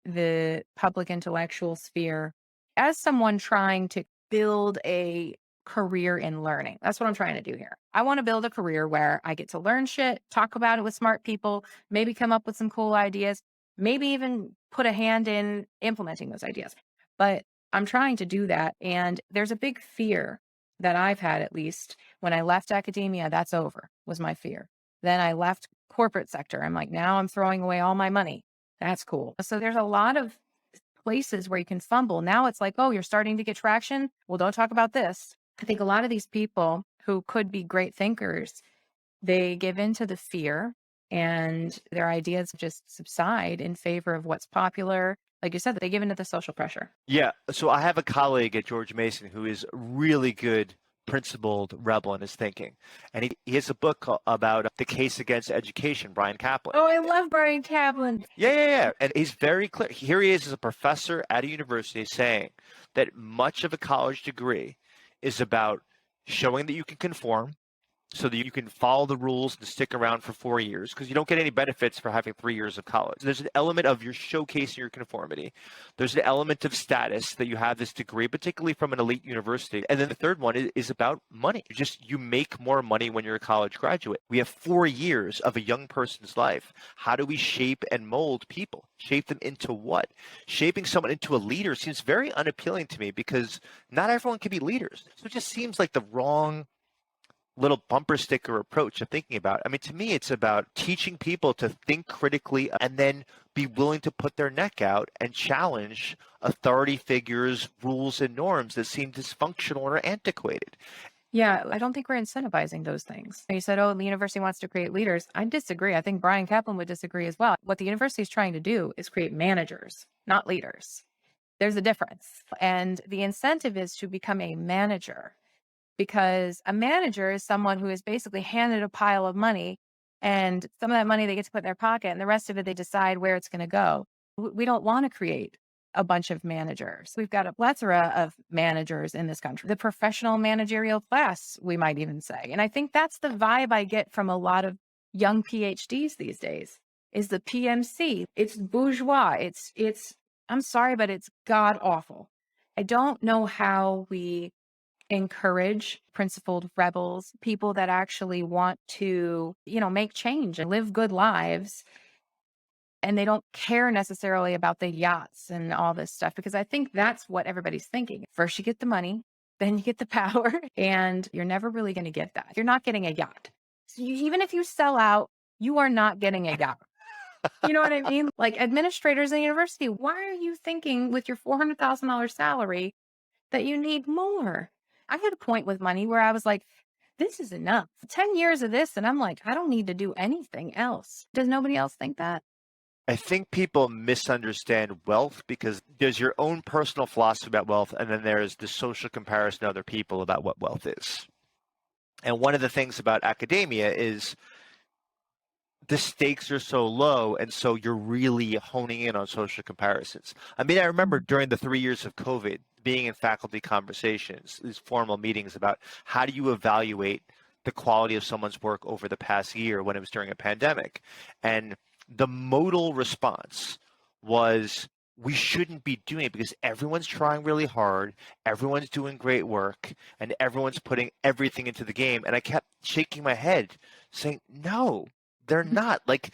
the public intellectual sphere. As someone trying to build a career in learning, that's what I'm trying to do here. I want to build a career where I get to learn shit, talk about it with smart people, maybe come up with some cool ideas, maybe even put a hand in implementing those ideas. But I'm trying to do that. And there's a big fear that I've had, at least when I left academia. That's over, was my fear. Then I left corporate sector. I'm like, now I'm throwing away all my money. That's cool. So there's a lot of places where you can fumble. Now it's like, oh, you're starting to get traction. Well, don't talk about this. I think a lot of these people who could be great thinkers, they give into the fear and their ideas just subside in favor of what's popular. Like you said, they give into the social pressure. Yeah. So I have a colleague at George Mason who is really good, principled rebel in his thinking. And he has a book about the case against education, Brian Kaplan. Oh, I love Brian Kaplan. Yeah. And he's very clear. Here he is as a professor at a university saying that much of a college degree is about showing that you can conform, so that you can follow the rules and stick around for 4 years, because you don't get any benefits for having 3 years of college. There's an element of your showcasing your conformity. There's an element of status that you have this degree, particularly from an elite university. And then the third one is about money. You make more money when you're a college graduate. We have 4 years of a young person's life. How do we shape and mold people? Shape them into what? Shaping someone into a leader seems very unappealing to me, because not everyone can be leaders. So it just seems like the wrong little bumper sticker approach of thinking about. I mean, to me, it's about teaching people to think critically and then be willing to put their neck out and challenge authority figures, rules, and norms that seem dysfunctional or antiquated. Yeah, I don't think we're incentivizing those things. You said, oh, the university wants to create leaders. I disagree. I think Brian Kaplan would disagree as well. What the university is trying to do is create managers, not leaders. There's a difference. And the incentive is to become a manager, because a manager is someone who is basically handed a pile of money, and some of that money they get to put in their pocket, and the rest of it they decide where it's going to go. We don't want to create a bunch of managers. We've got a plethora of managers in this country, the professional managerial class, we might even say. And I think that's the vibe I get from a lot of young PhDs these days, is the PMC. It's bourgeois. I'm sorry, but it's god awful. I don't know how we encourage principled rebels, people that actually want to, make change and live good lives. And they don't care necessarily about the yachts and all this stuff, because I think that's what everybody's thinking. First, you get the money, then you get the power, and you're never really going to get that. You're not getting a yacht. So even if you sell out, you are not getting a yacht. You know what I mean? Like administrators in university, why are you thinking with your $400,000 salary that you need more? I had a point with money where I was like, this is enough. 10 years of this, and I'm like, I don't need to do anything else. Does nobody else think that? I think people misunderstand wealth, because there's your own personal philosophy about wealth, and then there's the social comparison to other people about what wealth is. And one of the things about academia is the stakes are so low, and so you're really honing in on social comparisons. I mean, I remember during the 3 years of COVID, being in faculty conversations, these formal meetings about how do you evaluate the quality of someone's work over the past year when it was during a pandemic. And the modal response was, we shouldn't be doing it because everyone's trying really hard, everyone's doing great work, and everyone's putting everything into the game. And I kept shaking my head saying, no, they're not. Like,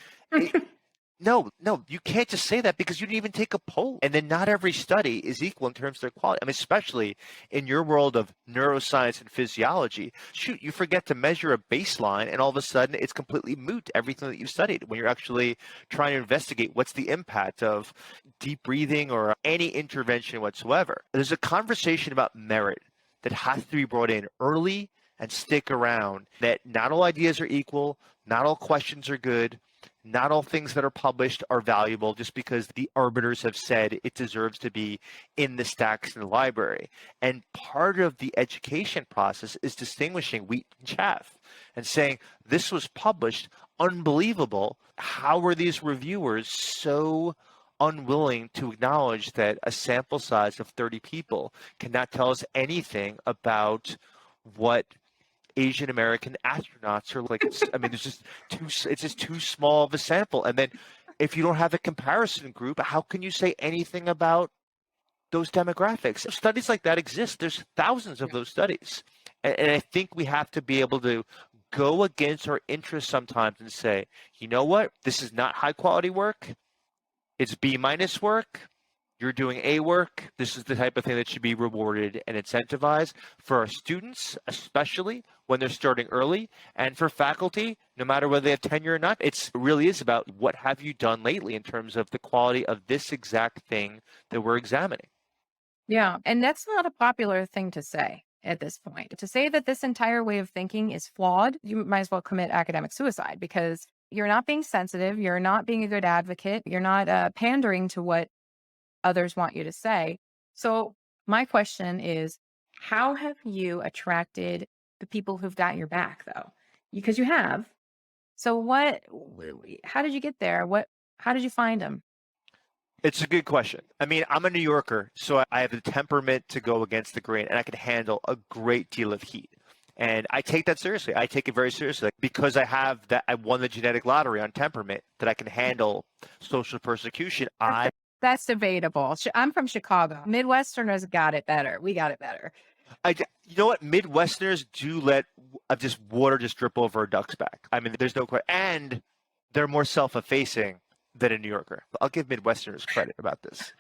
no, you can't just say that because you didn't even take a poll. And then not every study is equal in terms of their quality. I mean, especially in your world of neuroscience and physiology. Shoot, you forget to measure a baseline and all of a sudden it's completely moot, everything that you studied, when you're actually trying to investigate what's the impact of deep breathing or any intervention whatsoever. There's a conversation about merit that has to be brought in early and stick around, that not all ideas are equal, not all questions are good, not all things that are published are valuable just because the arbiters have said it deserves to be in the stacks in the library. And part of the education process is distinguishing wheat and chaff and saying, this was published, unbelievable. How are these reviewers so unwilling to acknowledge that a sample size of 30 people cannot tell us anything about what Asian American astronauts are like? I mean, it's just too small of a sample. And then if you don't have a comparison group, how can you say anything about those demographics? Studies like that exist. There's thousands of those studies. And I think we have to be able to go against our interests sometimes and say, you know what? This is not high quality work. It's B- work. You're doing A work. This is the type of thing that should be rewarded and incentivized for our students, especially when they're starting early, and for faculty, no matter whether they have tenure or not. It really is about what have you done lately in terms of the quality of this exact thing that we're examining. Yeah. And that's not a popular thing to say at this point. To say that this entire way of thinking is flawed, you might as well commit academic suicide, because you're not being sensitive. You're not being a good advocate. You're not pandering to what others want you to say. So my question is, how have you attracted the people who've got your back, though? Because you have. So how did you get there? How did you find them? It's a good question. I mean, I'm a New Yorker, so I have the temperament to go against the grain, and I can handle a great deal of heat. And I take that seriously. I take it very seriously because I won the genetic lottery on temperament, that I can handle social persecution. That's debatable. I'm from Chicago. Midwesterners got it better. We got it better. You know what? Midwesterners do let just water just drip over a duck's back. I mean, there's no question. And they're more self-effacing than a New Yorker. I'll give Midwesterners credit about this.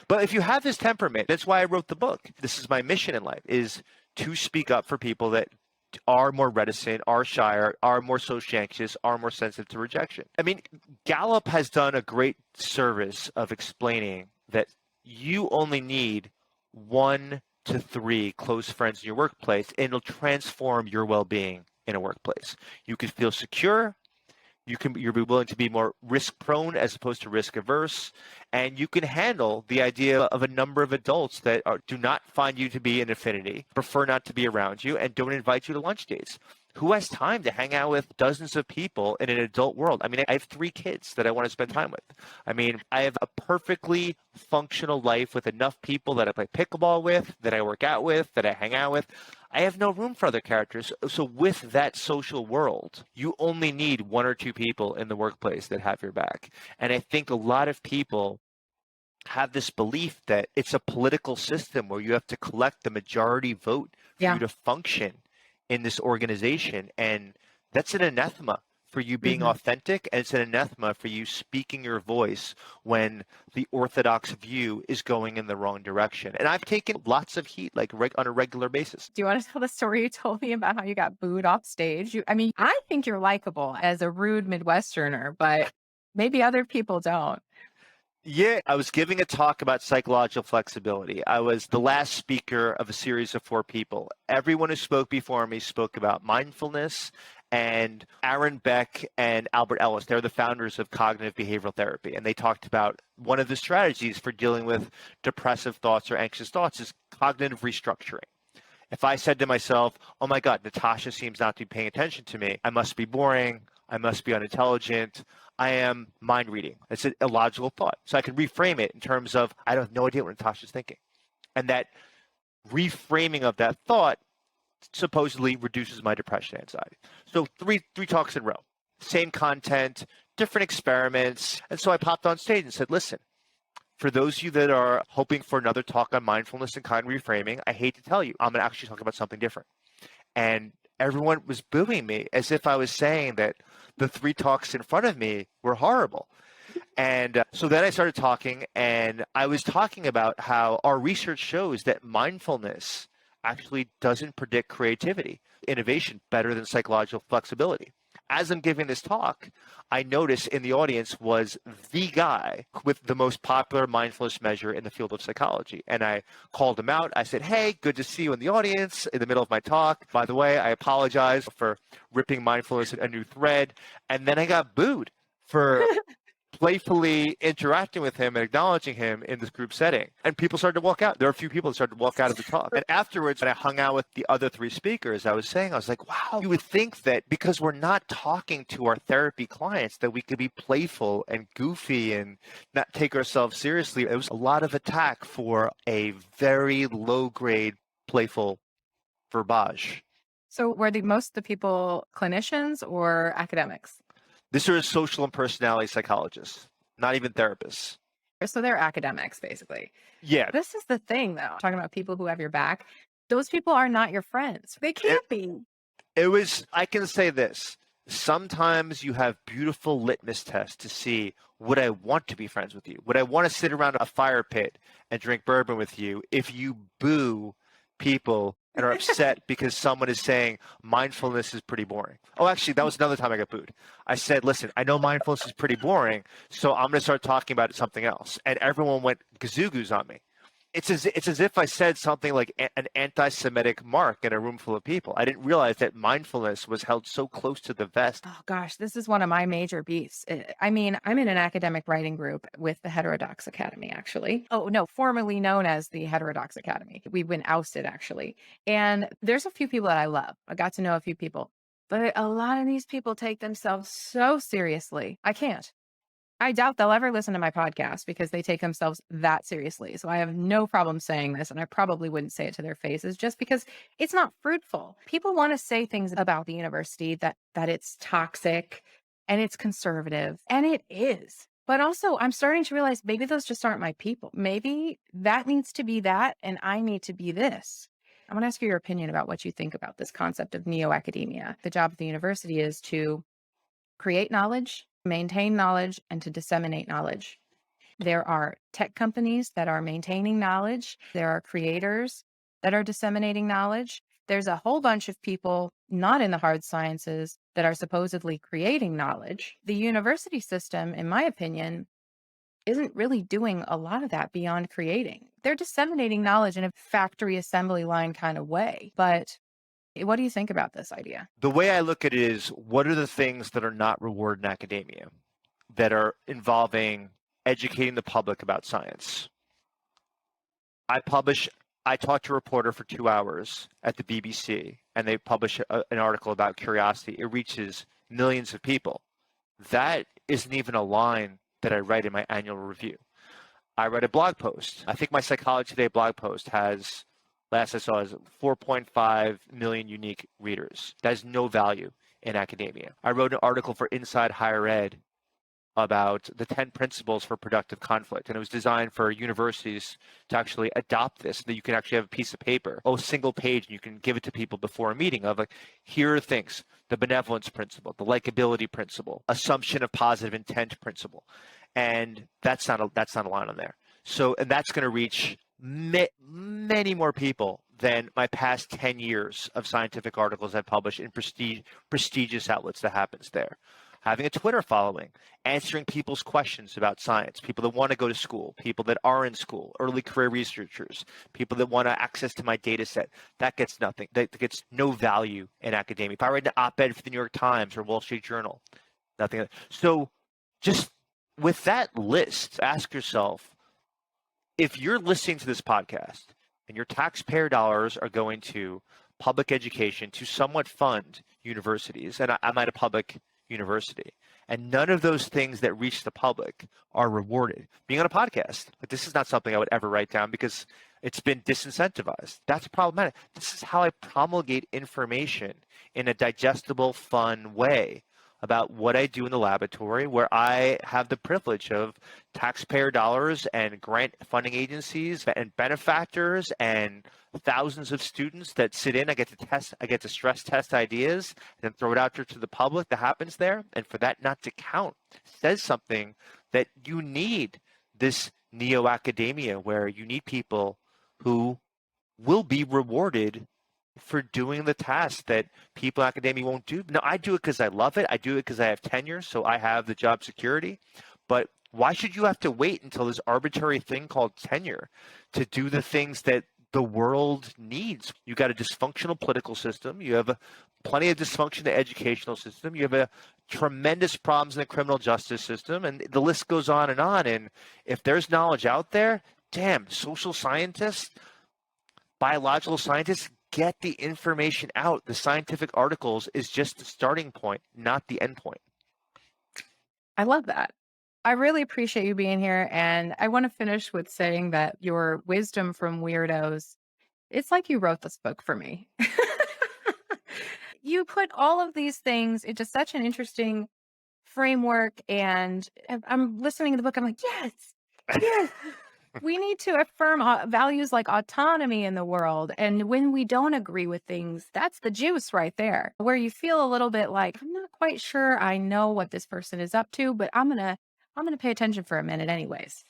But if you have this temperament, that's why I wrote the book. This is my mission in life, is to speak up for people that are more reticent, are shyer, are more social anxious, are more sensitive to rejection. I mean, Gallup has done a great service of explaining that you only need 1 to 3 close friends in your workplace, and it'll transform your well-being in a workplace. You can feel secure. You're willing to be more risk prone as opposed to risk averse, and you can handle the idea of a number of adults that do not find you to be an affinity, prefer not to be around you, and don't invite you to lunch dates. Who has time to hang out with dozens of people in an adult world? I mean, I have 3 kids that I want to spend time with. I mean, I have a perfectly functional life with enough people that I play pickleball with, that I work out with, that I hang out with. I have no room for other characters. So with that social world, you only need 1 or 2 people in the workplace that have your back. And I think a lot of people have this belief that it's a political system where you have to collect the majority vote for you to function in this organization. And that's an anathema for you being authentic, and it's an anathema for you speaking your voice when the orthodox view is going in the wrong direction. And I've taken lots of heat on a regular basis. Do you want to tell the story you told me about how you got booed off stage? I think you're likable as a rude Midwesterner, but maybe other people don't. Yeah, I was giving a talk about psychological flexibility. I was the last speaker of a series of 4 people. Everyone who spoke before me spoke about mindfulness, and Aaron Beck and Albert Ellis, they're the founders of cognitive behavioral therapy. And they talked about one of the strategies for dealing with depressive thoughts or anxious thoughts is cognitive restructuring. If I said to myself, oh my God, Natasha seems not to be paying attention to me, I must be boring, I must be unintelligent, I am mind reading. It's an illogical thought. So I can reframe it in terms of, I have no idea what Natasha's thinking. And that reframing of that thought supposedly reduces my depression and anxiety. So three talks in a row, same content, different experiments. And so I popped on stage and said, listen, for those of you that are hoping for another talk on mindfulness and kind reframing, I hate to tell you, I'm going to actually talk about something different. And everyone was booing me as if I was saying that the 3 talks in front of me were horrible. And so then I started talking, and I was talking about how our research shows that mindfulness actually doesn't predict creativity, innovation better than psychological flexibility. As I'm giving this talk, I noticed in the audience was the guy with the most popular mindfulness measure in the field of psychology. And I called him out. I said, hey, good to see you in the audience in the middle of my talk. By the way, I apologize for ripping mindfulness a new thread. And then I got booed for playfully interacting with him and acknowledging him in this group setting. And people started to walk out. There were a few people that started to walk out of the talk. And afterwards, when I hung out with the other 3 speakers, I was like, wow, you would think that because we're not talking to our therapy clients, that we could be playful and goofy and not take ourselves seriously. It was a lot of attack for a very low grade playful verbiage. So were most of the people clinicians or academics? These are social and personality psychologists, not even therapists. So they're academics, basically. Yeah. This is the thing, though. Talking about people who have your back, those people are not your friends. They can't be. I can say this. Sometimes you have beautiful litmus tests to see, would I want to be friends with you? Would I want to sit around a fire pit and drink bourbon with you if you boo people and are upset because someone is saying mindfulness is pretty boring? Oh, actually, that was another time I got booed. I said, listen, I know mindfulness is pretty boring, so I'm going to start talking about something else. And everyone went gazoo-goos on me. It's as if I said something like an anti-Semitic mark in a room full of people. I didn't realize that mindfulness was held so close to the vest. Oh, gosh, this is one of my major beefs. I mean, I'm in an academic writing group with the Heterodox Academy, actually. Oh, no, formerly known as the Heterodox Academy. We've been ousted, actually. And there's a few people that I love. I got to know a few people. But a lot of these people take themselves so seriously. I can't. I doubt they'll ever listen to my podcast because they take themselves that seriously. So I have no problem saying this, and I probably wouldn't say it to their faces just because it's not fruitful. People want to say things about the university that it's toxic and it's conservative, and it is. But also, I'm starting to realize maybe those just aren't my people. Maybe that needs to be that, and I need to be this. I want to ask you your opinion about what you think about this concept of NeoAcademia. The job of the university is to create knowledge, maintain knowledge, and to disseminate knowledge. There are tech companies that are maintaining knowledge. There are creators that are disseminating knowledge. There's a whole bunch of people not in the hard sciences that are supposedly creating knowledge. The university system, in my opinion, isn't really doing a lot of that beyond creating. They're disseminating knowledge in a factory assembly line kind of way. But what do you think about this idea? The way I look at it is, what are the things that are not rewarded in academia that are involving educating the public about science? I talked to a reporter for 2 hours at the BBC, and they publish an article about curiosity. It reaches millions of people. That isn't even a line that I write in my annual review. I write a blog post. I think my Psychology Today blog post has, last I saw, is 4.5 million unique readers. That has no value in academia. I wrote an article for Inside Higher Ed about the 10 principles for productive conflict. And it was designed for universities to actually adopt this, so that you can actually have a piece of paper, a single page, and you can give it to people before a meeting of, like, here are things: the benevolence principle, the likability principle, assumption of positive intent principle. And that's not a line on there. So, and that's going to reach many more people than my past 10 years of scientific articles I've published in prestigious outlets that happens there. Having a Twitter following, answering people's questions about science, people that want to go to school, people that are in school, early career researchers, people that want access to my data set. That gets nothing. That gets no value in academia. If I write an op-ed for the New York Times or Wall Street Journal, nothing. So just with that list, ask yourself, if you're listening to this podcast and your taxpayer dollars are going to public education to somewhat fund universities, and I'm at a public university. And none of those things that reach the public are rewarded. Being on a podcast, like, this is not something I would ever write down because it's been disincentivized. That's problematic. This is how I promulgate information in a digestible, fun way about what I do in the laboratory, where I have the privilege of taxpayer dollars and grant funding agencies and benefactors and thousands of students that sit in. I get to test, I get to stress test ideas and then throw it out there to the public that happens there. And for that not to count says something that you need this NeoAcademia, where you need people who will be rewarded for doing the task that people in academia won't do. No, I do it because I love it. I do it because I have tenure, so I have the job security. But why should you have to wait until this arbitrary thing called tenure to do the things that the world needs? You got a dysfunctional political system. You have plenty of dysfunction in the educational system. You have a tremendous problems in the criminal justice system, and the list goes on. And if there's knowledge out there, damn, social scientists, biological scientists, get the information out. The scientific articles is just the starting point, not the end point. I love that. I really appreciate you being here. And I want to finish with saying that your wisdom from weirdos, it's like you wrote this book for me. You put all of these things into such an interesting framework. And I'm listening to the book. I'm like, yes, yes. We need to affirm values like autonomy in the world. And when we don't agree with things, that's the juice right there, where you feel a little bit like, I'm not quite sure I know what this person is up to, but I'm going to pay attention for a minute anyways.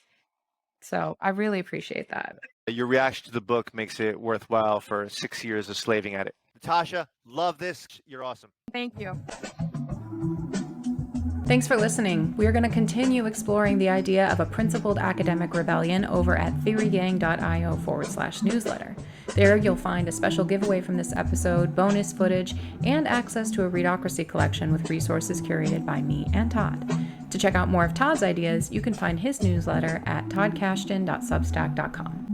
So I really appreciate that. Your reaction to the book makes it worthwhile for 6 years of slaving at it. Natasha, love this. You're awesome. Thank you. Thanks for listening. We are going to continue exploring the idea of a principled academic rebellion over at theorygang.io/newsletter. There you'll find a special giveaway from this episode, bonus footage, and access to a Readocracy collection with resources curated by me and Todd. To check out more of Todd's ideas, you can find his newsletter at toddkashdan.substack.com.